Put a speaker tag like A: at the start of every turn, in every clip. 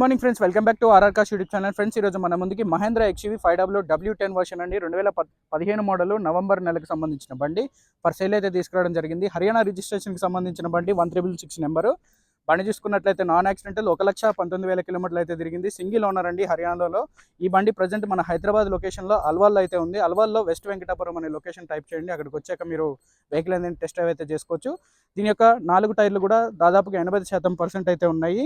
A: Morning friends, welcome back to RR cars YouTube channel. Friends, ఈరోజు మన ముందుకి Mahindra XUV 5W W10 version అండి 2015 model November నెలకు సంబంధించిన బండి ఫర్ సేల్ అయితే తీసుకురావడం జరిగింది. హర్యానా రిజిస్ట్రేషన్కి సంబంధించిన బండి 1666 నెంబరు. బండి చూసుకున్నట్లయితే నాన్ యాక్సిడెంటల్ 1,19,000 కిలోమీటర్లు అయితే తిరిగింది. సింగిల్ ఓనర్ అండి హర్యానాలో. ఈ బండి ప్రజెంట్ మన హైదరాబాద్ లొకేషన్లో అల్వాల్లో అయితే ఉంది. అల్వాల్లో వెస్ట్ వెంకటాపురం అనే లొకేషన్ టైప్ చేయండి. అక్కడికి వచ్చాక మీరు వెహికల్ అనేది టెస్ట్ డ్రైవ్ అయితే చేసుకోవచ్చు. దీని యొక్క 4 టైర్లు కూడా దాదాపుగా 80% అయితే ఉన్నాయి.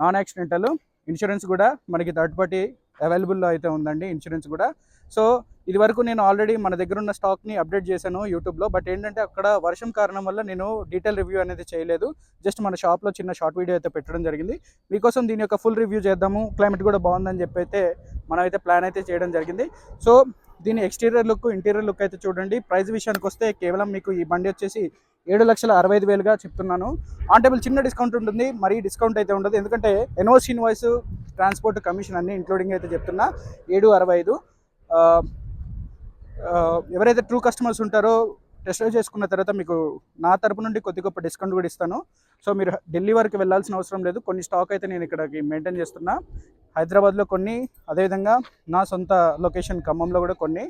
A: Non accidental. ఇన్సూరెన్స్ కూడా మనకి థర్డ్ పార్టీ అవైలబుల్లో అయితే ఉందండి ఇన్సూరెన్స్ కూడా. సో ఇది వరకు నేను ఆల్రెడీ మన దగ్గర ఉన్న స్టాక్ని అప్డేట్ చేశాను యూట్యూబ్లో. బట్ ఏంటంటే అక్కడ వర్షం కారణం వల్ల నేను డీటెయిల్ రివ్యూ అనేది చేయలేదు. జస్ట్ మన షాప్లో చిన్న షార్ట్ వీడియో అయితే పెట్టడం జరిగింది. మీకోసం దీని యొక్క ఫుల్ రివ్యూ చేద్దాము. క్లైమేట్ కూడా బాగుందని చెప్పి అయితే మనమైతే ప్లాన్ అయితే చేయడం జరిగింది. సో దీని ఎక్స్టీరియర్ లుక్, ఇంటీరియర్ లుక్ అయితే చూడండి. ప్రైస్ విషయానికి వస్తే కేవలం మీకు ఈ బండి వచ్చేసి 7,65,000గా చెప్తున్నాను. ఆన్ టేబుల్ చిన్న డిస్కౌంట్ ఉంటుంది, మరీ డిస్కౌంట్ అయితే ఉండదు. ఎందుకంటే ఎన్ఓసి ఇన్వాయిస్, ట్రాన్స్పోర్ట్ కమిషన్ అన్ని ఇంక్లూడింగ్ అయితే చెప్తున్నా 7,65,000. ఎవరైతే ట్రూ కస్టమర్స్ ఉంటారో టెస్ట్ డ్రైవ్ చేసుకున్న తర్వాత మీకు నా తరపు నుండి కొద్ది గొప్ప డిస్కౌంట్ కూడా ఇస్తాను. సో మీరు ఢిల్లీ వరకు వెళ్ళాల్సిన అవసరం లేదు. కొన్ని స్టాక్ అయితే నేను ఇక్కడికి మెయింటైన్ చేస్తున్నా. హైదరాబాద్లో కొన్ని, అదేవిధంగా నా సొంత లొకేషన్ ఖమ్మంలో కూడా కొన్ని.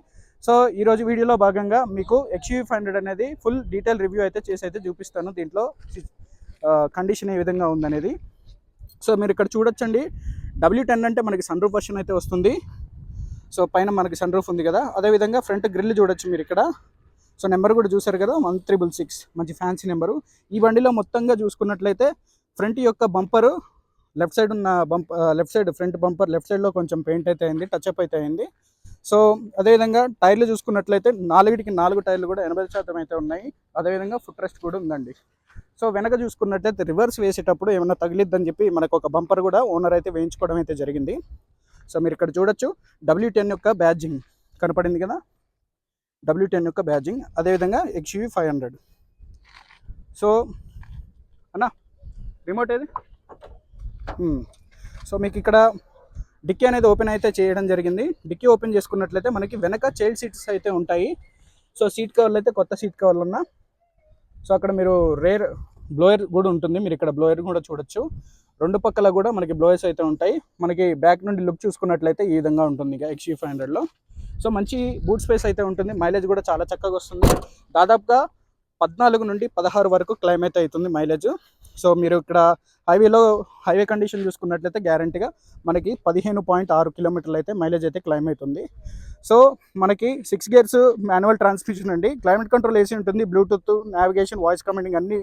A: సో ఈరోజు వీడియోలో భాగంగా మీకు XUV 500 అనేది ఫుల్ డీటెయిల్ రివ్యూ అయితే చేసి అయితే చూపిస్తాను. దీంట్లో కండిషన్ ఏ విధంగా ఉందనేది. సో మీరు ఇక్కడ చూడొచ్చండి, W10 అంటే మనకి సన్ రూఫ్ వర్షన్ అయితే వస్తుంది. సో పైన మనకి సన్ రూఫ్ ఉంది కదా, అదేవిధంగా ఫ్రంట్ గ్రిల్ చూడొచ్చు మీరు ఇక్కడ. సో నెంబర్ కూడా చూసారు కదా, 1366, మంచి ఫ్యాన్సీ నెంబరు. ఈ బండిలో మొత్తంగా చూసుకున్నట్లయితే ఫ్రంట్ యొక్క బంపరు లెఫ్ట్ సైడ్ ఉన్న left side front bumper left సైడ్లో కొంచెం పెయింట్ అయితే అయింది, టచ్అప్ అయితే అయింది. సో అదేవిధంగా టైర్లు చూసుకున్నట్లయితే 4 టైర్లు కూడా 80% అయితే ఉన్నాయి. అదేవిధంగా ఫుట్ రెస్ట్ కూడా ఉందండి. సో వెనక చూసుకున్నట్లయితే రివర్స్ వేసేటప్పుడు ఏమైనా తగిలిద్దని చెప్పి మనకు ఒక బంపర్ కూడా ఓనర్ అయితే వేయించుకోవడం అయితే జరిగింది. సో మీరు ఇక్కడ చూడొచ్చు, W10 యొక్క బ్యాడ్జింగ్ కనపడింది కదా, W10 యొక్క బ్యాడ్జింగ్. అదేవిధంగా XUV 500. సో అన్నా రిమోట్ ఏది? సో మీకు ఇక్కడ డిక్కీ అనేది ఓపెన్ అయితే చేయడం జరిగింది. డిక్కీ ఓపెన్ చేసుకున్నట్లయితే మనకి వెనక చైల్డ్ సీట్స్ అయితే ఉంటాయి. సో సీట్ కవర్లు అయితే కొత్త సీట్ కవర్లు ఉన్నా. సో అక్కడ మీరు రేర్ బ్లోయర్ కూడా ఉంటుంది, మీరు ఇక్కడ బ్లోయర్ కూడా చూడొచ్చు. రెండు పక్కల కూడా మనకి బ్లోయర్స్ అయితే ఉంటాయి. మనకి బ్యాక్ నుండి లుక్ చూసుకున్నట్లయితే ఈ విధంగా ఉంటుంది ఇక XUV 500లో. సో మంచి బూట్ స్పేస్ అయితే ఉంటుంది. మైలేజ్ కూడా చాలా చక్కగా వస్తుంది. దాదాపుగా 14 నుండి 16 వరకు క్లైమ్ అయితే అవుతుంది మైలేజ్. సో మీరు ఇక్కడ హైవే కండిషన్ చూసుకున్నట్లయితే గ్యారంటీగా మనకి 15.6 కిలోమీటర్లు అయితే మైలేజ్ అయితే క్లైమ్ అవుతుంది. సో మనకి 6 గేర్స్ మాన్యువల్ ట్రాన్స్మిషన్ అండి. క్లైమేట్ కంట్రోల్ AC ఉంటుంది, బ్లూటూత్, నావిగేషన్, వాయిస్ కమాండింగ్ అన్నీ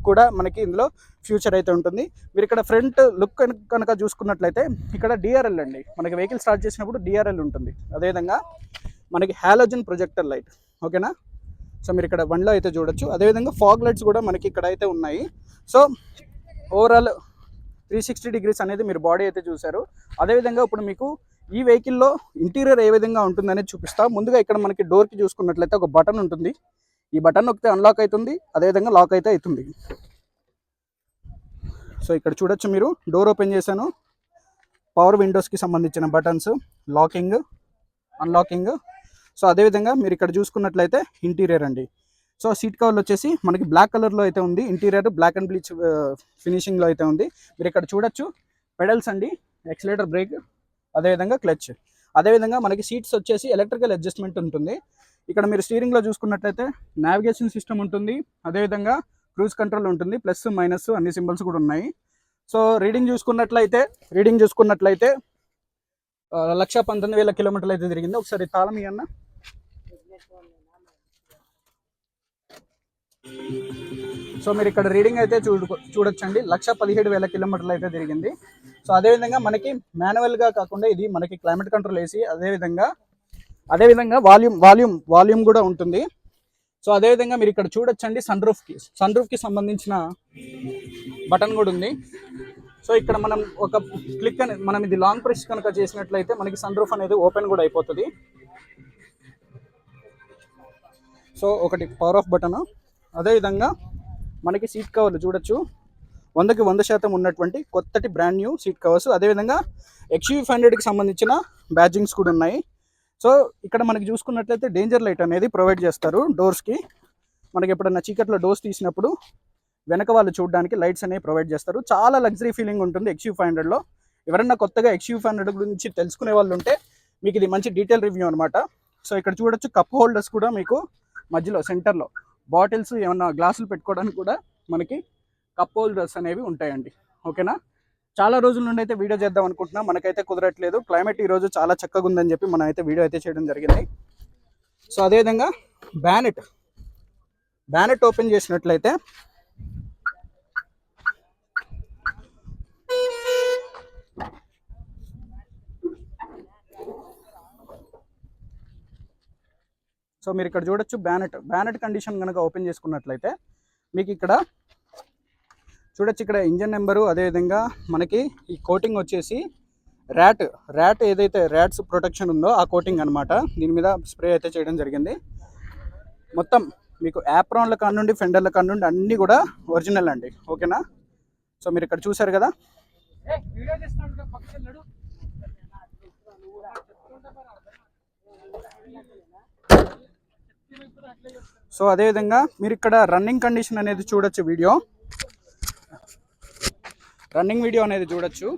A: కూడా మనకి ఇందులో ఫ్యూచర్ అయితే ఉంటుంది. మీరు ఇక్కడ ఫ్రంట్ లుక్ కనుక చూసుకున్నట్లయితే ఇక్కడ DRL అండి, మనకి వెహికల్ స్టార్ట్ చేసినప్పుడు DRL ఉంటుంది. అదేవిధంగా మనకి హాలోజన్ ప్రొజెక్టర్ లైట్, ఓకేనా. సో మీరు ఇక్కడ బండిలో అయితే చూడొచ్చు. అదేవిధంగా ఫాగ్ లైట్స్ కూడా మనకి ఇక్కడ అయితే ఉన్నాయి. సో ఓవరాల్ 360 డిగ్రీస్ అనేది మీరు బాడీ అయితే చూసారు. అదేవిధంగా ఇప్పుడు మీకు ఈ వెహికల్లో ఇంటీరియర్ ఏ విధంగా ఉంటుందనేది చూపిస్తా. ముందుగా ఇక్కడ మనకి డోర్కి చూసుకున్నట్లయితే ఒక బటన్ ఉంటుంది. ఈ బటన్ నొక్కితే అన్లాక్ అవుతుంది, అదేవిధంగా లాక్ అయితే అవుతుంది. సో ఇక్కడ చూడొచ్చు మీరు, డోర్ ఓపెన్ చేశాను. పవర్ విండోస్కి సంబంధించిన బటన్స్, లాకింగ్, అన్లాకింగ్. సో అదేవిధంగా మీరు ఇక్కడ చూసుకున్నట్లయితే ఇంటీరియర్ అండి. సో సీట్ కవర్లు వచ్చేసి మనకి బ్లాక్ కలర్లో అయితే ఉంది. ఇంటీరియర్ బ్లాక్ అండ్ బ్లీచ్ ఫినిషింగ్లో అయితే ఉంది. మీరు ఇక్కడ చూడొచ్చు పెడల్స్ అండి, యాక్సిలరేటర్, బ్రేక్, అదేవిధంగా క్లచ్. అదేవిధంగా మనకి సీట్స్ వచ్చేసి ఎలక్ట్రికల్ అడ్జస్ట్మెంట్ ఉంటుంది. ఇక్కడ మీరు స్టీరింగ్లో చూసుకున్నట్లయితే నావిగేషన్ సిస్టమ్ ఉంటుంది, అదేవిధంగా క్రూజ్ కంట్రోల్ ఉంటుంది, ప్లస్ మైనస్ అన్ని సింబల్స్ కూడా ఉన్నాయి. సో రీడింగ్ చూసుకున్నట్లయితే 1,19,000 కిలోమీటర్లు అయితే తిరిగింది. ఒకసారి తాళం ఇవ్వన్న. సో మీరు ఇక్కడ రీడింగ్ అయితే చూడొచ్చండి, 1,17,000 కిలోమీటర్లు అయితే తిరిగింది. సో అదేవిధంగా మనకి మాన్యువల్గా కాకుండా ఇది మనకి క్లైమేట్ కంట్రోల్ AC, అదేవిధంగా వాల్యూమ్ కూడా ఉంటుంది. సో అదేవిధంగా మీరు ఇక్కడ చూడొచ్చండి, సన్ రూఫ్కి సంబంధించిన బటన్ కూడా ఉంది. సో ఇక్కడ మనం ఒక క్లిక్ అనేది, మనం ఇది లాంగ్ ప్రెస్ కనుక చేసినట్లయితే మనకి సన్ రూఫ్ అనేది ఓపెన్ కూడా అయిపోతుంది. సో ఒకటి పవర్ ఆఫ్ బటన్. అదేవిధంగా మనకి సీట్ కవర్లు చూడొచ్చు, 100కి 100% ఉన్నటువంటి కొత్తటి బ్రాండ్ న్యూ సీట్ కవర్స్. అదేవిధంగా XUV 500కి సంబంధించిన బ్యాడ్జింగ్స్ కూడా ఉన్నాయి. సో ఇక్కడ మనకి చూసుకున్నట్లయితే డేంజర్ లైట్ అనేది ప్రొవైడ్ చేస్తారు డోర్స్కి. మనకి ఎప్పుడన్నా చీకట్లో డోర్స్ తీసినప్పుడు వెనక వాళ్ళు చూడడానికి లైట్స్ అనేవి ప్రొవైడ్ చేస్తారు. చాలా లగ్జరీ ఫీలింగ్ ఉంటుంది XUV 500లో. ఎవరన్నా కొత్తగా XUV500 గురించి తెలుసుకునే వాళ్ళు ఉంటే మీకు ఇది మంచి డీటెయిల్ రివ్యూ అనమాట. సో ఇక్కడ చూడొచ్చు కప్ హోల్డర్స్ కూడా మీకు మధ్యలో సెంటర్లో బాటిల్స్ ఏమన్నా గ్లాసులు పెట్టుకోవడానికి కూడా మనకి కప్ హోల్డర్స్ అనేవి ఉంటాయండి. ఓకేనా, చాలా రోజుల నుండి అయితే వీడియో చేద్దాం అనుకుంటున్నాం, మనకైతే కుదరట్లేదు. క్లైమేట్ ఈరోజు చాలా చక్కగా ఉందని చెప్పి మనం అయితే వీడియో అయితే చేయడం జరిగింది. సో అదేవిధంగా బ్యానెట్ ఓపెన్ చేసినట్లయితే సో మీరు ఇక్కడ చూడొచ్చు బ్యానెట్ కండిషన్ కనుక ఓపెన్ చేసుకున్నట్లయితే మీకు ఇక్కడ చూడొచ్చు, ఇక్కడ ఇంజన్ నెంబరు, అదేవిధంగా మనకి ఈ కోటింగ్ వచ్చేసి ర్యాట్ ఏదైతే ర్యాట్స్ ప్రొటెక్షన్ ఉందో ఆ కోటింగ్ అనమాట. దీని మీద స్ప్రే అయితే చేయడం జరిగింది. మొత్తం మీకు యాప్రాన్ల కాడ నుండి ఫెండర్ల కాడ నుండి అన్నీ కూడా ఒరిజినల్ అండి. ఓకేనా, సో మీరు ఇక్కడ చూసారు కదా. సో అదేవిధంగా మీరు ఇక్కడ రన్నింగ్ కండిషన్ అనేది చూడొచ్చు, రన్నింగ్ వీడియో అనేది చూడొచ్చు.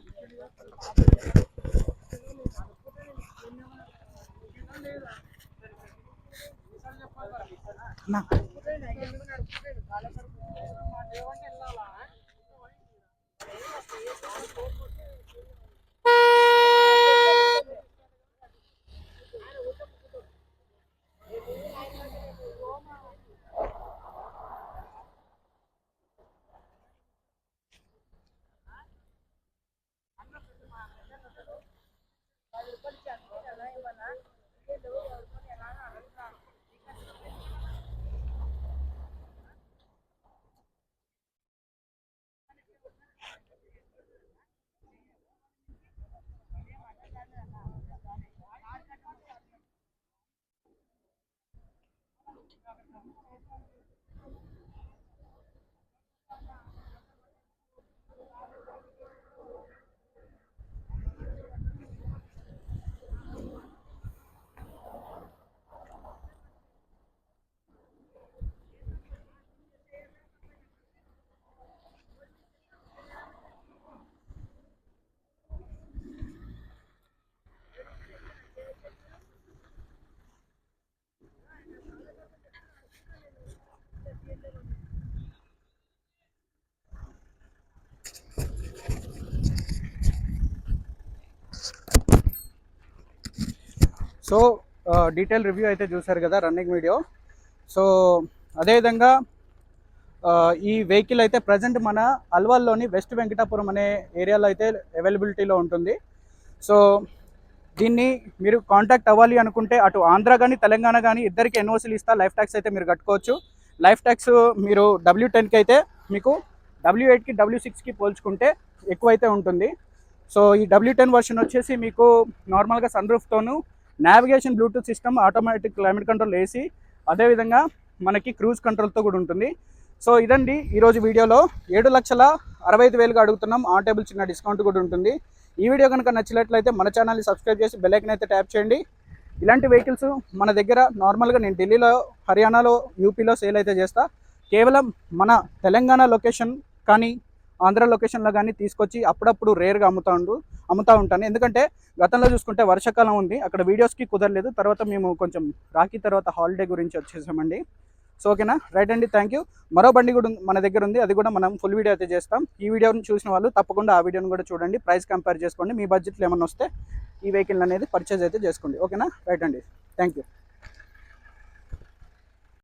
A: సో డీటెయిల్ రివ్యూ అయితే చూసారు కదా, రన్నింగ్ వీడియో. సో అదేవిధంగా ఈ వెహికల్ అయితే ప్రజెంట్ మన అల్వాల్లోని వెస్ట్ వెంకటాపురం అనే ఏరియాలో అయితే అవైలబిలిటీలో ఉంటుంది. సో దీన్ని మీరు కాంటాక్ట్ అవ్వాలి అనుకుంటే అటు ఆంధ్ర కానీ తెలంగాణ కానీ ఇద్దరికి ఎన్ఓసీలు ఇస్తా, లైఫ్ ట్యాక్స్ అయితే మీరు కట్టుకోవచ్చు. లైఫ్ ట్యాక్స్ మీరు W10కి అయితే మీకు W8కి W6కి పోల్చుకుంటే ఎక్కువైతే ఉంటుంది. సో ఈ W10 వర్షన్ వచ్చేసి మీకు నార్మల్గా సన్ రూఫ్తోను navigation bluetooth system, automatic climate control AC, అదేవిధంగా మనకి క్రూజ్ కంట్రోల్తో కూడా ఉంటుంది. సో ఇదండి ఈరోజు వీడియోలో 7,65,000గా అడుగుతున్నాం. ఆన్ టేబుల్ చిన్న డిస్కౌంట్ కూడా ఉంటుంది. ఈ వీడియో కనుక నచ్చినట్లయితే మన ఛానల్ని సబ్స్క్రైబ్ చేసి బెల్ ఐకాన్ అయితే ట్యాప్ చేయండి. ఇలాంటి వెహికల్స్ మన దగ్గర నార్మల్గా నేను ఢిల్లీలో, హర్యానాలో, యూపీలో సేల్ అయితే చేస్తా. కేవలం మన తెలంగాణ లొకేషన్ కానీ ఆంధ్ర లొకేషన్లో కానీ తీసుకొచ్చి అప్పుడప్పుడు రేర్గా అమ్ముతూ ఉంటాను. ఎందుకంటే గతంలో చూసుకుంటే వర్షాకాలం ఉంది, అక్కడ వీడియోస్కి కుదరలేదు. తర్వాత మేము కొంచెం రాఖీ తర్వాత హాలిడే గురించి వచ్చేసామండి. సో ఓకేనా, రైట్ అండి, థ్యాంక్ యూ. మరో బండి కూడా మన దగ్గర ఉంది, అది కూడా మనం ఫుల్ వీడియో అయితే చేస్తాం. ఈ వీడియోని చూసిన వాళ్ళు తప్పకుండా ఆ వీడియోని కూడా చూడండి, ప్రైస్ కంపేర్ చేసుకోండి. మీ బడ్జెట్లో ఏమన్నా వస్తే ఈ వెహికల్ అనేది పర్చేజ్ అయితే చేసుకోండి. ఓకేనా, రైట్ అండి, థ్యాంక్ యూ.